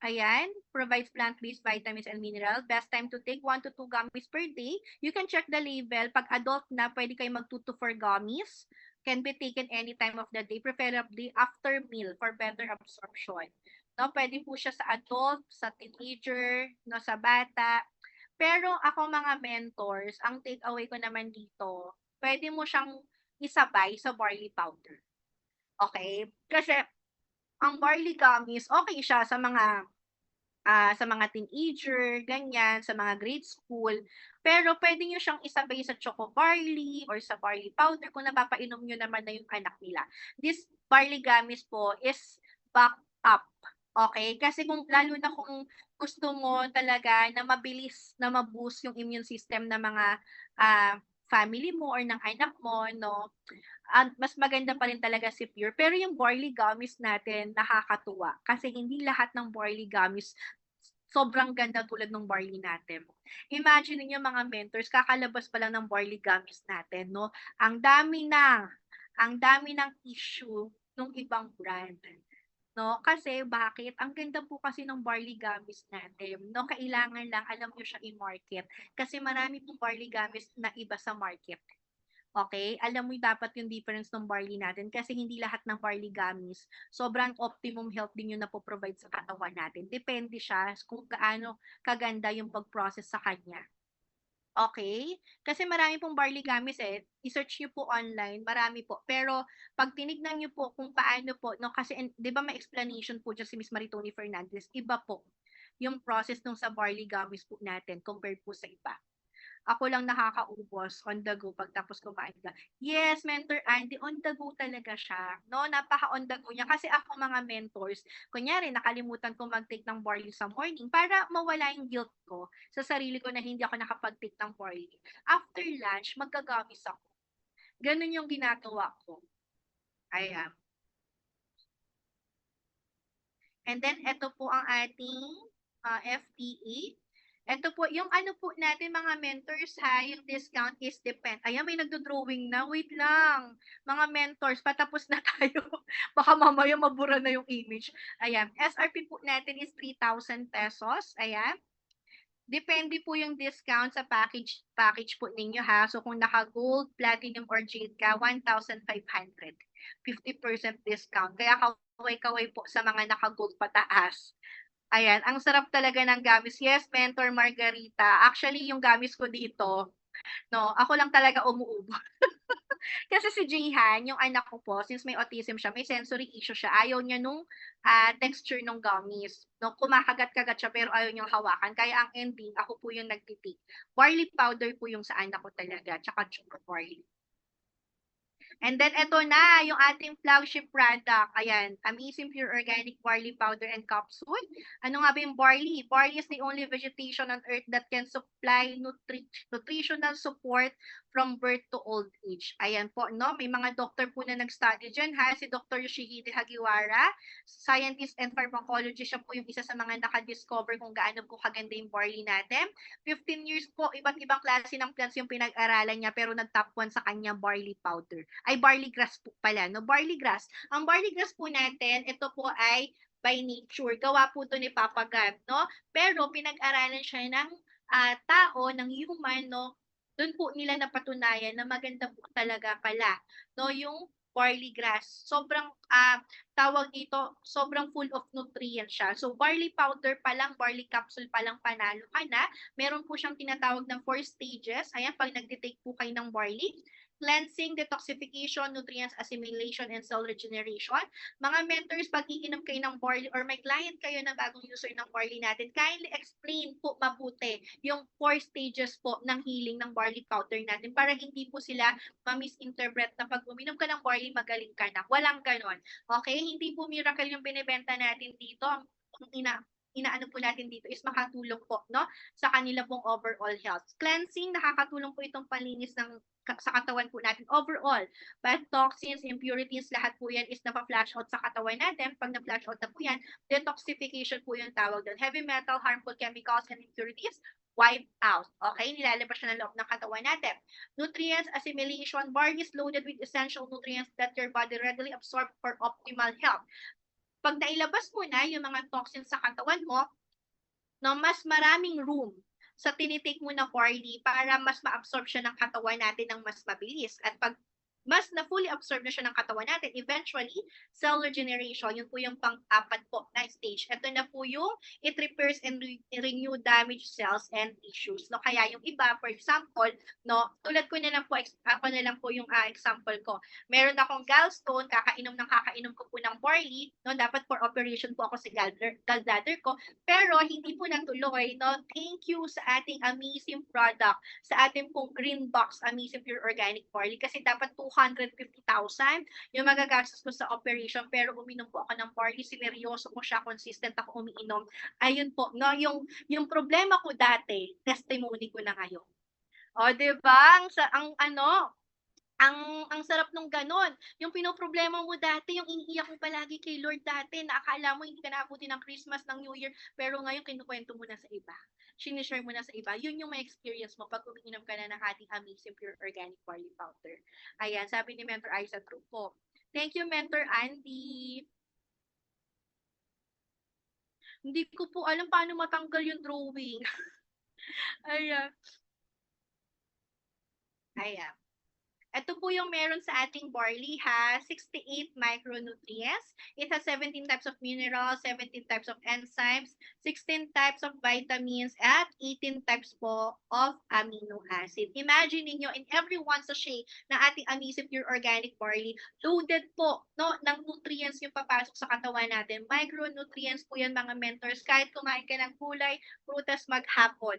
[SPEAKER 1] Ayan, provides plant-based vitamins and minerals. Best time to take 1 to 2 gummies per day. You can check the label. Pag adult na, pwede kayo mag 2 to 4 gummies. Can be taken any time of the day, preferably after meal for better absorption. No, pwede po siya sa adult, sa teenager, no, sa bata. Pero ako mga mentors, ang take away ko naman dito, pwede mo siyang isabay sa barley powder. Okay? Kasi ang barley gummies, okay siya sa mga teenager, ganyan, sa mga grade school. Pero pwede niyo siyang isabay sa choco barley or sa barley powder kung napapainom niyo naman na yung anak nila. This barley gummies po is backed up. Okay? Kasi kung lalo na kung gusto mo talaga na mabilis na ma-boost yung immune system ng mga family mo or ng anak mo, no? Mas maganda pa rin talaga si Pure. Pero yung barley gummies natin, nakakatuwa. Kasi hindi lahat ng barley gummies sobrang ganda tulad ng barley natin. Imagine niyo mga mentors, kakalabas pa lang ng barley gummies natin, no? Ang dami ng issue ng ibang brand. No, kasi bakit? Ang ganda po kasi ng barley gummies natin, no? Kailangan lang alam niyo siya i-market kasi marami pong barley gummies na iba sa market. Okay, alam mo dapat yung difference ng barley natin kasi hindi lahat ng barley gummies sobrang optimum health din yung napo-provide sa katawan natin. Depende siya kung gaano kaganda yung pag-process sa kanya. Okay? Kasi marami pong barley gummies, eh, i-search niyo po online, marami po. Pero 'pag tinignan niyo po kung paano po 'no, kasi 'di ba may explanation po diyan si Miss Maritoni Fernandez, iba po yung process nung sa barley gummies po natin compared po sa iba. Ako lang nakakaubos on the go pagtapos kumain ka. Yes, Mentor Andy, on the go talaga siya, 'no, napaka on the go niya. Kasi ako mga mentors, kunyari nakalimutan ko mag-take ng barley sa morning para mawala yung guilt ko sa sarili ko na hindi ako nakapag-take ng barley. After lunch, magga-gummies ako. Gano'n yung ginagawa ko, ayan. And then eto po ang ating, FTA. Eto po, yung ano po natin mga mentors ha, yung discount is ayan may nagdo-drawing na, wait lang. Mga mentors, patapos na tayo. Baka mamaya mabura na yung image. Ayan, SRP po natin is 3,000 pesos, ayan. Depende po yung discount sa package po ninyo ha. So kung naka-gold, platinum, or jade ka, 1,500. 50% discount. Kaya kaway-kaway po sa mga naka-gold pataas. Ayan, ang sarap talaga ng gamis. Yes, Mentor Margarita. Actually, yung gamis ko dito, no, ako lang talaga umuubos. Kasi si Jihan, yung anak ko po, since may autism siya, may sensory issue siya. Ayaw niya nung texture ng gummies. No, kumakagat-kagat siya pero ayaw niyang hawakan. Kaya ang ending, ako po yung nagtitik. Barley powder po yung sa anak ko talaga, tsaka choco barley. And then eto na, yung ating flagship product. Ayan, Amazing Pure Organic Barley Powder and Capsule. Ano nga ba yung barley? Barley is the only vegetation on earth that can supply nutritional support from birth to old age. Ayan po, no? May mga doctor po na nag-study dyan, ha? Si Dr. Yoshihide Hagiwara, scientist and pharmacologist, siya po yung isa sa mga nakadiscover kung gaano po kaganda yung barley natin. 15 years po, iba't ibang klase ng plants yung pinag-aralan niya, pero nag-top 1 sa kanya, barley powder. Ay, barley grass po pala, no? Barley grass. Ang barley grass po natin, ito po ay by nature. Gawa po to ni Papa God, no? Pero pinag-aralan siya ng tao, ng human, no? Doon po nila napatunayan na maganda po talaga pala, no? Yung barley grass. Sobrang tawag dito, sobrang full of nutrients siya. So, barley powder pa lang, barley capsule pa lang, panalo ka na. Meron po siyang tinatawag ng 4 stages. Ayan, pag nagtitake po kayo ng barley, cleansing, detoxification, nutrients assimilation, and cell regeneration. Mga mentors, pag iinom kayo ng barley or may client kayo na bagong user ng barley natin, kindly explain po mabuti yung 4 stages po ng healing ng barley powder natin para hindi po sila ma-misinterpret na pag uminom ka ng barley, magaling ka na. Walang ganon. Okay? Hindi po miracle yung binibenta natin dito. Ang inaano po natin dito is makatulong po no sa kanila pong overall health. Cleansing, nakakatulong po itong palinis ng sa katawan po natin overall. Bad toxins, impurities, lahat po yan is napa-flash out sa katawan natin. Pag na-flash out na po yan, detoxification po yung tawag doon. Heavy metal, harmful chemicals, and impurities, wipe out. Okay? Nilalabas siya ng loob ng katawan natin. Nutrients assimilation, barley is loaded with essential nutrients that your body readily absorb for optimal health. Pag nailabas mo na yung mga toxins sa katawan mo, no, mas maraming room sa tinitake mo na barley para mas ma-absorb siya ng katawan natin ng mas mabilis. At pag mas na fully absorb na siya ng katawan natin, eventually, cell regeneration, yun po yung pang-apat po na stage. Ito na po yung it repairs and renew damaged cells and tissues. No? Kaya yung iba, for example, no, tulad ko na lang po, ako na lang po yung example ko. Meron akong gallstone, kakainom ko po ng barley, no, dapat for operation po ako sa gallbladder ko, pero hindi po natuloy, no. Thank you sa ating amazing product, sa ating pong green box, amazing pure organic barley, kasi dapat 250,000 yung magagastos ko sa operation, pero uminom po ako ng barley, sineryoso ko siya, consistent ako umiinom. Ayun po, no, yung problema ko dati, testimony ko na ngayon. O, di ba? Ang sarap nung ganon. Yung pinoproblema mo dati, yung iniiyak mo palagi kay Lord dati, na akala mo hindi ka naabuti ng Christmas, ng New Year, pero ngayon kinukwento mo na sa iba. Sinishare mo na sa iba. Yun yung may experience mo pag umiinom ka na ng ating amazing pure organic barley powder. Ayan, sabi ni Mentor Aiza, true po. Thank you, Mentor Andy. Hindi ko po alam paano matanggal yung drawing. Ayan. Ayan. Ito po yung meron sa ating barley, ha? 68 micronutrients. It has 17 types of minerals, 17 types of enzymes, 16 types of vitamins, at 18 types po of amino acid. Imagine niyo in every one sachet na ating amazing pure organic barley, loaded po no, ng nutrients yung papasok sa katawan natin. Micronutrients po yan, mga mentors. Kahit kumain ka ng gulay, prutas maghapon,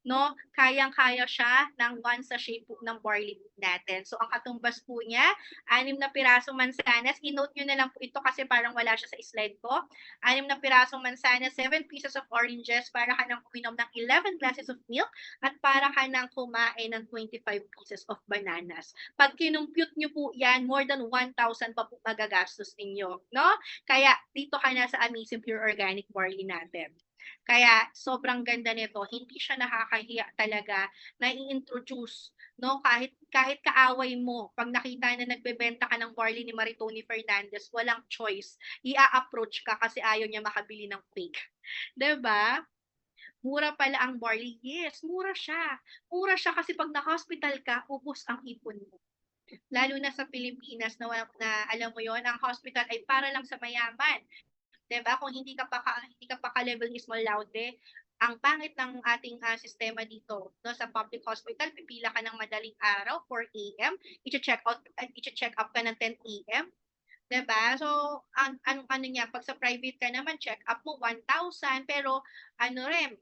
[SPEAKER 1] no, kayang-kaya siya ng 1 sachet po ng barley natin. So, ang katumbas po niya, 6 na pirasong mansanas. I-note nyo na lang po ito kasi parang wala siya sa slide ko. 6 na pirasong mansanas, 7 pieces of oranges, para ka nang uminom ng 11 glasses of milk, at para ka nang kumain ng 25 pieces of bananas. Pag kinumpute nyo po yan, more than 1,000 pa po magagastos ninyo, no? Kaya, dito ka na sa amazing pure organic barley natin. Kaya sobrang ganda nito, hindi siya nakakahiya talaga na i-introduce, no? Kahit kaaway mo, pag nakita na nagbebenta ka ng barley ni Maritoni Fernandez, walang choice. I-approach ka kasi ayaw niya makabili ng fake. 'Di ba? Mura pala ang barley. Yes, mura siya. Mura siya kasi pag na-hospital ka, ubos ang ipon mo. Lalo na sa Pilipinas na alam mo 'yon, ang hospital ay para lang sa mayaman. 'Di ba? Kung hindi ka pa ka-level ni Small Laude, ang pangit ng ating sistema dito, no, sa public hospital, pipila ka ng madaling araw, 4 AM, i-check up ka ng 10 AM, 'di ba? So, ano niya, pag sa private ka naman, check up mo 1,000, pero ano rin,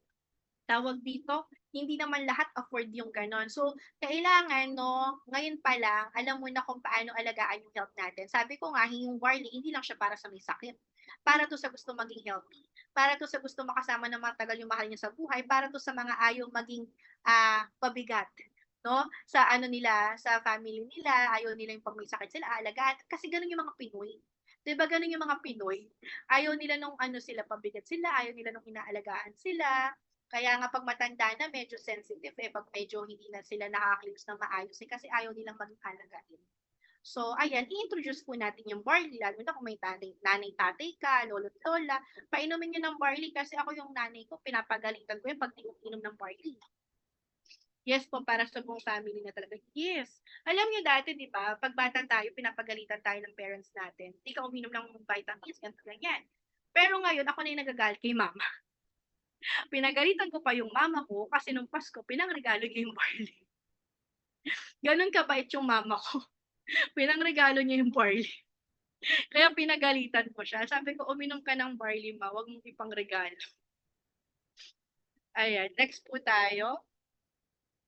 [SPEAKER 1] tawag dito, hindi naman lahat afford yung gano'n. So, kailangan, no, ngayon pa lang, alam mo na kung paano alagaan yung health natin. Sabi ko nga, yung barley, hindi lang siya para sa may sakit. Para to sa gusto maging healthy. Para to sa gusto makasama ng matagal yung mahal niya sa buhay. Para to sa mga ayaw maging pabigat, no? Sa ano nila, sa family nila, ayaw nila yung pag may sakit sila, aalagaan. Kasi ganun yung mga Pinoy. 'Di ba ganun yung mga Pinoy? Ayaw nila nung ano sila, pabigat sila, ayaw nila nung inaalagaan sila. Kaya nga pag matanda na, medyo sensitive, pag medyo hindi na sila nakaka-lips ng maayos, kasi ayaw nilang maging alagain. So, ayan, i-introduce po natin yung barley, lalo na kung may nanay, tatay ka, lolo't lola, painumin niyo ng barley, kasi ako yung nanay ko, pinapagalitan ko yun pag di uminom ng barley. Yes po, para sa buong family na talaga. Yes. Alam niyo dati, di ba, pag bata tayo, pinapagalitan tayo ng parents natin. Di ka uminom ng vitamins, ganyan. Pero ngayon, ako na yung nagagalit kay mama. Pinagalitan ko pa yung mama ko kasi nung Pasko, pinangregalo niya yung barley. Gano'n kabait yung mama ko. Pinangregalo niya yung barley. Kaya pinagalitan ko siya. Sabi ko, "Uminom ka ng barley ma, wag mong ipangregalo." Ayan, next po tayo.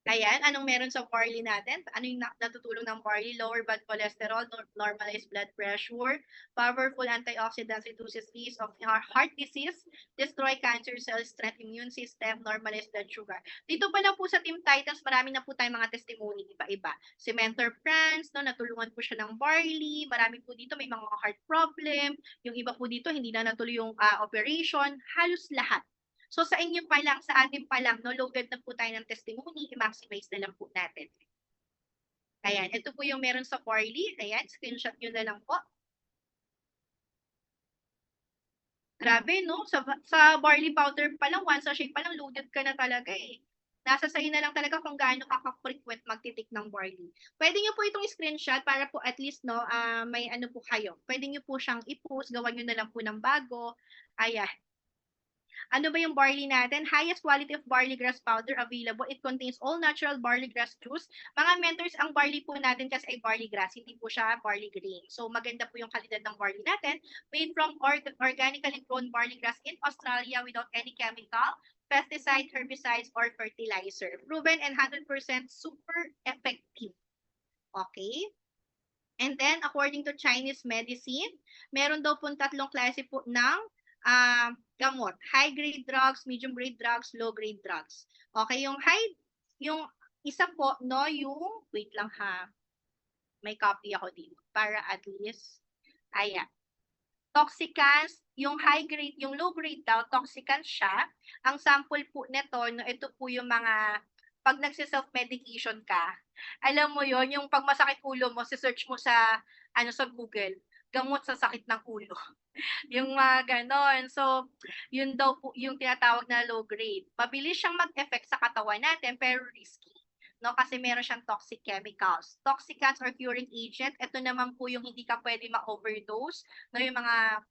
[SPEAKER 1] Ayan, anong meron sa barley natin? Ano yung natutulong ng barley? Lower bad cholesterol, normalize blood pressure, powerful antioxidants, reduces risk of heart disease, destroy cancer cells, strength immune system, normalize blood sugar. Dito pa lang po sa Team Titans, marami na po tayong mga testimony iba-iba. Si Mentor Franz, no, natulungan po siya ng barley. Marami po dito may mga heart problem. Yung iba po dito hindi na natuloy yung operation. Halos lahat. So sa inyo pa lang, sa atin pa lang, no, loaded na po tayo ng testimony, i-maximize na lang po natin. Ayan, ito po yung meron sa barley. Ayan, screenshot nyo na lang po. Grabe, no? Sa barley powder pa lang, one sachet pa lang, loaded ka na talaga eh. Nasa sa'yo na lang talaga kung gaano ka-frequent magtitik ng barley. Pwede nyo po itong screenshot para po at least, no, may ano po kayo. Pwede nyo po siyang i-post, gawan nyo na lang po ng bago. Ayan. Ano ba yung barley natin? Highest quality of barley grass powder available. It contains all natural barley grass juice. Mga mentors, ang barley po natin kasi ay barley grass, hindi po siya barley grain. So maganda po yung kalidad ng barley natin. Made from organically grown barley grass in Australia without any chemical, pesticide, herbicides, or fertilizer. Proven and 100% super effective. Okay? And then, according to Chinese medicine, meron daw po tatlong klase po ng gamot. High-grade drugs, medium-grade drugs, low-grade drugs. Okay, yung isa po, no, yung, wait lang ha, may copy ako dito para at least, ayan. Toxicants, yung high-grade, yung low-grade daw, toxicants siya. Ang sample po nito, no, ito po yung mga, pag nagsiself-medication ka, alam mo yon yung pag masakit ulo mo, si-search mo sa, sa Google, gamot sa sakit ng ulo. Yung mga ganon. So, yun daw po yung tinatawag na low grade. Mabilis siyang mag-effect sa katawan natin, pero risky. No, kasi meron siyang toxic chemicals. Toxicants or curing agent, ito naman po yung hindi ka pwede ma-overdose. No, yung mga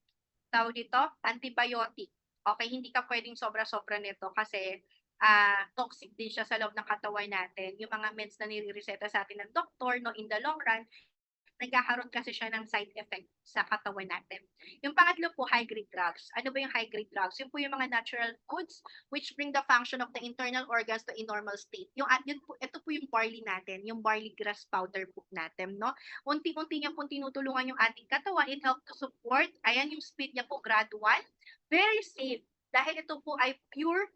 [SPEAKER 1] tawag dito, antibiotic. Okay, hindi ka pwedeng sobra-sobra nito kasi toxic din siya sa loob ng katawan natin. Yung mga meds na nire-reseta sa atin ng doktor, no, in the long run, nagkakaroon kasi siya ng side effect sa katawan natin. Yung pangatlo po, high-grade drugs. Ano ba yung high-grade drugs? Yung po yung mga natural foods which bring the function of the internal organs to a normal state. Yun po, ito po yung barley natin, yung barley grass powder po natin, no? Unti-unti niya po tinutulungan yung ating katawan. It helps to support, ayan yung speed niya po, gradual. Very safe. Dahil ito po ay pure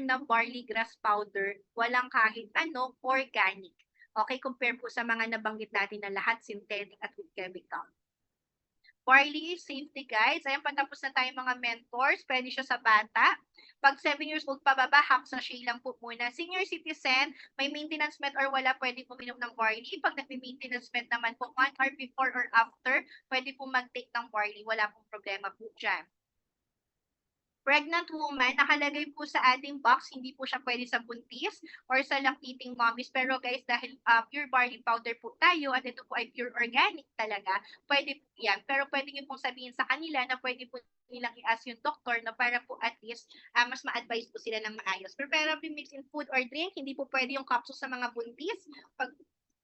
[SPEAKER 1] na barley grass powder, walang kahit ano, organic. Okay, compare po sa mga nabanggit natin na lahat synthetic at with chemical. Barley safety guides. Ayan, patapos na tayo mga mentors. Pwede siya sa bata. Pag 7 years old pababa, half sachet lang po muna. Senior citizen, may maintenance med or wala, pwede po minom ng barley. Pag nag-maintenance med naman po, 1 hour before or after, pwede po mag-take ng barley. Wala pong problema po dyan. Pregnant woman, nakalagay po sa ating box, hindi po siya pwede sa buntis or sa lactating mommies. Pero guys, dahil pure barley powder po tayo at ito po ay pure organic talaga, pwede po yan. Pero pwede nyo pong sabihin sa kanila na pwede po nilang i-ask yung doktor na para po at least mas ma-advise po sila ng maayos. Preferably mix in food or drink, hindi po pwede yung capsule sa mga buntis.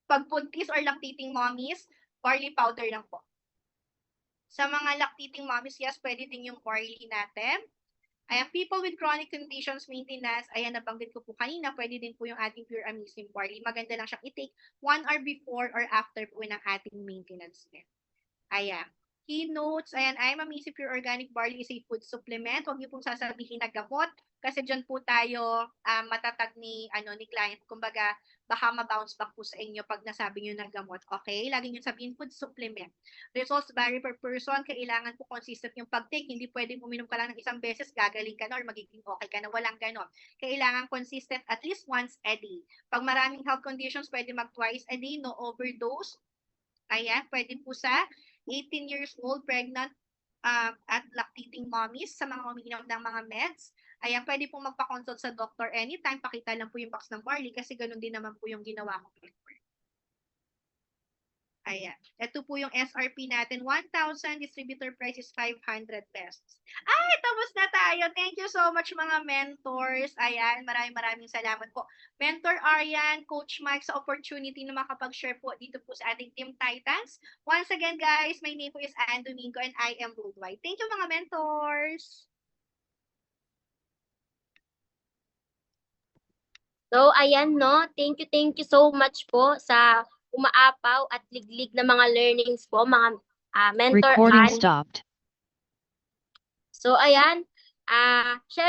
[SPEAKER 1] Pag buntis or lactating mommies, barley powder lang po. Sa mga lactating mommies, yes, pwede din yung barley natin. Ayan, people with chronic conditions maintenance, ayan, nabanggit ko po kanina, pwede din po yung ating pure amazing barley. Maganda lang siyang i-take 1 hour before or after po ng ating maintenance din. Ayan. Keynotes, ayan, I'm amazing pure organic barley is a food supplement. Huwag niyo pong sasabihin na gamot kasi dyan po tayo matatag ni client. Kumbaga, baka ma-bounce back po sa inyo pag nasabi niyo na gamot. Okay? Lagi niyo sabihin food supplement. Results vary per person. Kailangan po consistent yung pag-take. Hindi pwedeng uminom ka lang ng isang beses, gagaling ka na or magiging okay ka na. Walang ganon. Kailangan consistent at least once a day. Pag maraming health conditions, pwede mag twice a day, no overdose. Ayan, pwede po sa 18 years old, pregnant, at lactating mommies, sa mga umiinom ng mga meds. Ayan, pwede po magpa-consult sa doctor anytime. Pakita lang po yung box ng barley kasi ganun din naman po yung ginawa ko before. Ayan. Ito po yung SRP natin. 1,000. Distributor price is 500 pesos. Ay, tapos na tayo. Thank you so much mga mentors. Ayan, maraming salamat po. Mentor Arian, Coach Mike sa opportunity na makapag-share po dito po sa ating Team Titans. Once again, guys, my name po is Anne Domingo and I am Worldwide. Thank you mga mentors.
[SPEAKER 2] So, ayan, no? Thank you so much po sa umaapaw at liglig na mga learnings po, mga mentor
[SPEAKER 3] Recording
[SPEAKER 2] Ann.
[SPEAKER 3] stopped.
[SPEAKER 2] So, ayan, syempre,